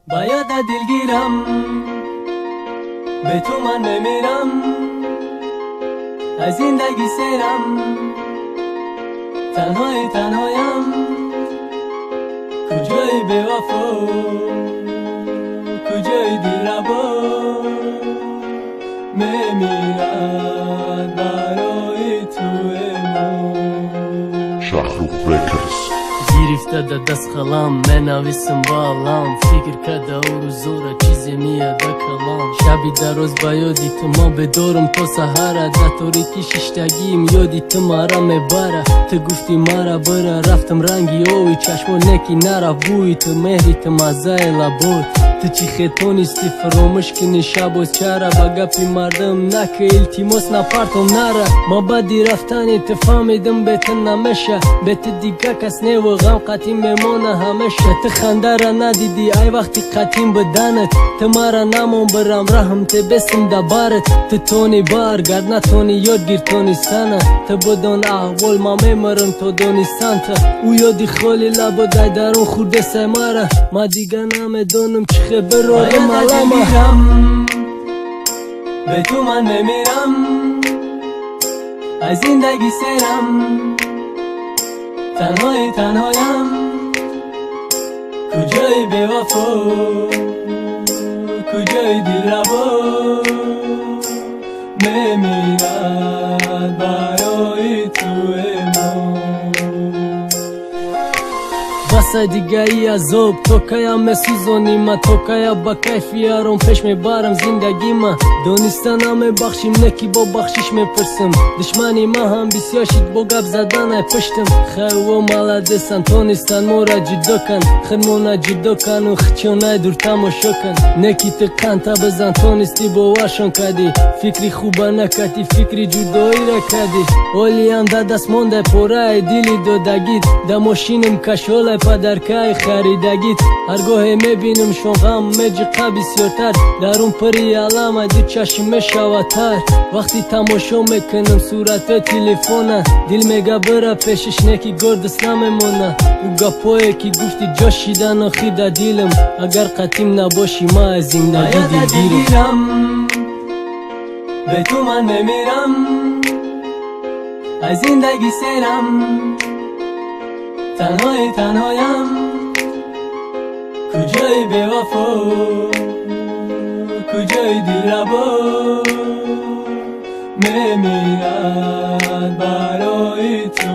با یاد دلگیرم به تو من بمیرم، از زندگی سرم تنهایم، کجای به وفا کجای دلربا میمیرد برای تو ما. شهرخ ریکرز گرفته ده دست خلم منویسم بالام، فکر کرده او روزورا چیزی میاد کلام. شبی در روز با یادی تو ما بدارم تا سهره، ده تاریکی ششتگیم یادی تو مرا میبره. تو گفتی مرا بره رفتم رنگی اوی چشمو نکی نرا بوی تو مهری تو مزه لبود. تو چی خیتونیستی فراموش کنی شب و چرا با گپی مردم نکه التیماس نپرتم نره. ما بدی رفتنی تو فهمیدم بهتن نمیشه، بهت دیگه کس نه و غم قطیم میمونه همیشه. تو خنده را ندیدی ای وقتی قطیم بدنت، تو مرا نمون برم رحم تو بسم دبارت. تو تونی برگرد نتونی یادگیر تونی سنه، تو بدون احوال ما میمرم تو دونیستن. تو او یادی خالی لبو دای درون خورده سمره، ما دیگه نمیدونم چی خبر رو ملامه. به تو من میمیرم، از زندگی سرم تنهایم، کجای به وفا کجای دلربا میمیرد برای تو ما. بس دیگه ای عذاب تو کایا مسوزونی ما، تو کایا با کیفی آرام پیش میبرم زندگی ما. دونستانم میبخشیم نکی با بخشش میپرسم، دشمنی ما هم بسیار شد با گپ زدن پشتم. خیلی و ملدستن تونستن مورا جدا کن، خرمونا جدا کن و خچونه دور تماشا کن. نکی تو قنطه بزن تونستی باورشان کردی، فکری خوبه نکردی فکری جدایی را کردی. اولی هم ده دست مونده پوره دیلی دادگید، ده ماشینم کشاله پدرکای خریدگید. هرگاه میبینم شون غم میجقه بسیارتر، در اون پری علامه دو چشم میشوتر. وقتی تماشا میکنم صورت تلفونه، دل میگه بره پیشش نکی گردست نمیمونه. او گپایی که گفتی جا شیدن آخیده دیلم، اگر قطیم نباشی ما از زندگی دلگیرم. به تو من میمیرم، از زندگی سرم تنهایم، کجای به وفا کجای دلربا میمیرد برای تو.